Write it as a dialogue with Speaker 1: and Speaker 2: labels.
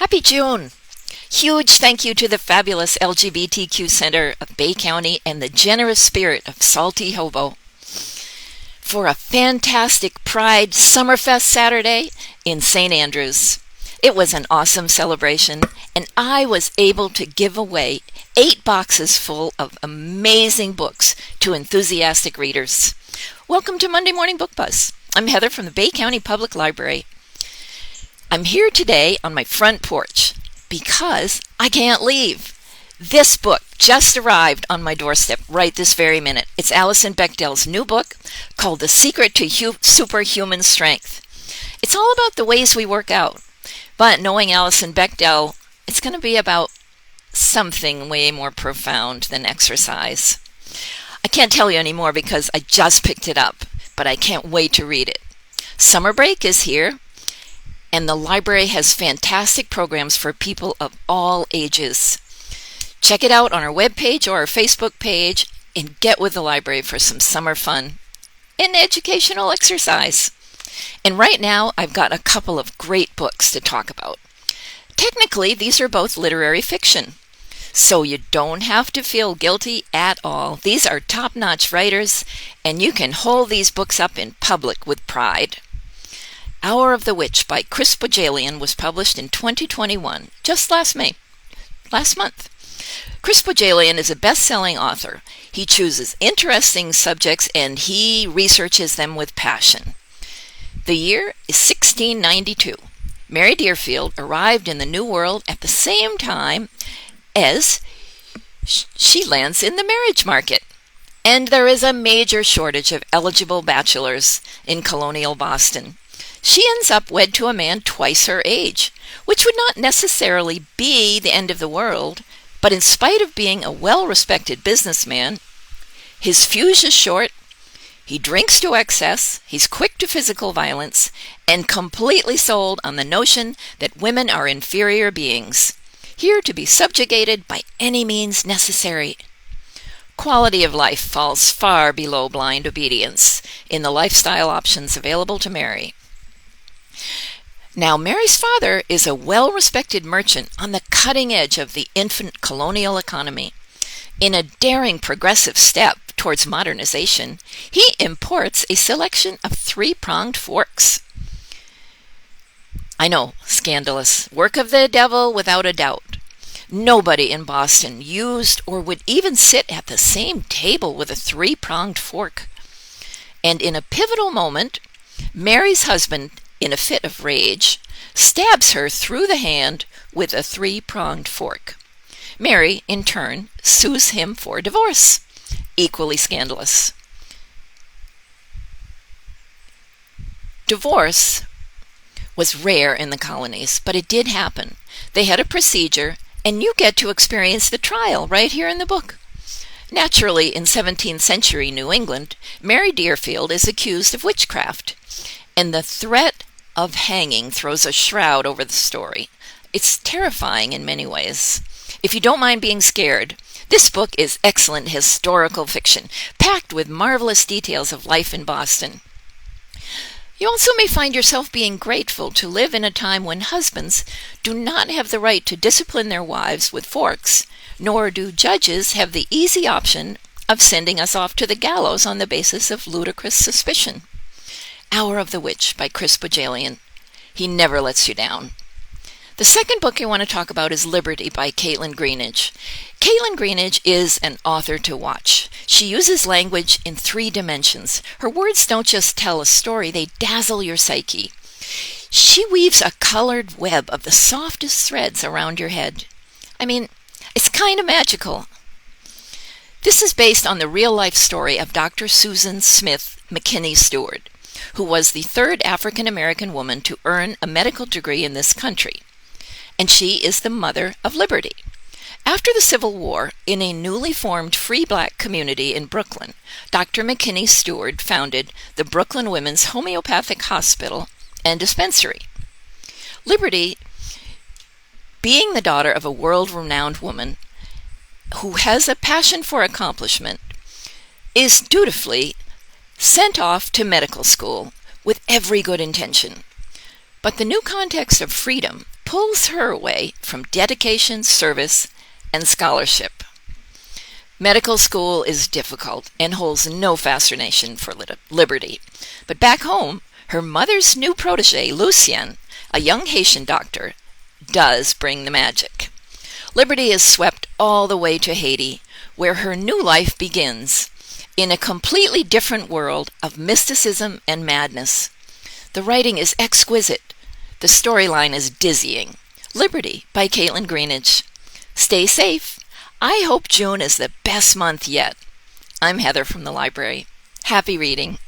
Speaker 1: Happy June! Huge thank you to the fabulous LGBTQ Center of Bay County and the generous spirit of Salty Hobo for a fantastic Pride Summerfest Saturday in St. Andrews. It was an awesome celebration, and I was able to give away 8 boxes full of amazing books to enthusiastic readers. Welcome to Monday Morning Book Buzz. I'm Heather from the Bay County Public Library. I'm here today on my front porch because I can't leave. This book just arrived on my doorstep right this very minute. It's Alison Bechdel's new book called The Secret to Superhuman Strength. It's all about the ways we work out, but knowing Alison Bechdel, it's going to be about something way more profound than exercise. I can't tell you anymore because I just picked it up, but I can't wait to read it. Summer break is here, and the library has fantastic programs for people of all ages. Check it out on our webpage or our Facebook page and get with the library for some summer fun and educational exercise. And right now, I've got a couple of great books to talk about. Technically, these are both literary fiction, so you don't have to feel guilty at all. These are top-notch writers, and you can hold these books up in public with pride. Hour of the Witch by Chris Bohjalian was published in 2021, just last month. Chris Bohjalian is a best-selling author. He chooses interesting subjects and he researches them with passion. The year is 1692. Mary Deerfield arrived in the New World at the same time as she lands in the marriage market. And there is a major shortage of eligible bachelors in colonial Boston. She ends up wed to a man twice her age, which would not necessarily be the end of the world, but in spite of being a well-respected businessman, his fuse is short, he drinks to excess, he's quick to physical violence, and completely sold on the notion that women are inferior beings, here to be subjugated by any means necessary. Quality of life falls far below blind obedience in the lifestyle options available to Mary. Now, Mary's father is a well-respected merchant on the cutting edge of the infant colonial economy. In a daring progressive step towards modernization, he imports a selection of 3-pronged forks. I know, scandalous. Work of the devil without a doubt. Nobody in Boston used or would even sit at the same table with a 3-pronged fork. And in a pivotal moment, Mary's husband, in a fit of rage, stabs her through the hand with a 3-pronged fork. Mary, in turn, sues him for divorce. Equally scandalous. Divorce was rare in the colonies, but it did happen. They had a procedure, and you get to experience the trial right here in the book. Naturally, in 17th century New England, Mary Deerfield is accused of witchcraft, and the threat of hanging throws a shroud over the story. It's terrifying in many ways. If you don't mind being scared, this book is excellent historical fiction, packed with marvelous details of life in Boston. You also may find yourself being grateful to live in a time when husbands do not have the right to discipline their wives with forks, nor do judges have the easy option of sending us off to the gallows on the basis of ludicrous suspicion. Hour of the Witch by Chris Bohjalian. He never lets you down. The second book I want to talk about is Liberty by Caitlin Greenidge. Caitlin Greenidge is an author to watch. She uses language in 3 dimensions. Her words don't just tell a story, they dazzle your psyche. She weaves a colored web of the softest threads around your head. I mean, it's kind of magical. This is based on the real-life story of Dr. Susan Smith McKinney Stewart, who was the 3rd African-American woman to earn a medical degree in this country. And she is the mother of Liberty. After the Civil War, in a newly formed free black community in Brooklyn, Dr. McKinney Stewart founded the Brooklyn Women's Homeopathic Hospital and Dispensary. Liberty, being the daughter of a world-renowned woman who has a passion for accomplishment, is dutifully sent off to medical school with every good intention. But the new context of freedom pulls her away from dedication, service, and scholarship. Medical school is difficult and holds no fascination for liberty. But back home, her mother's new protege, Lucien, a young Haitian doctor, does bring the magic. Liberty is swept all the way to Haiti, where her new life begins, in a completely different world of mysticism and madness. The writing is exquisite. The storyline is dizzying. Liberty by Caitlin Greenidge. Stay safe. I hope June is the best month yet. I'm Heather from the library. Happy reading.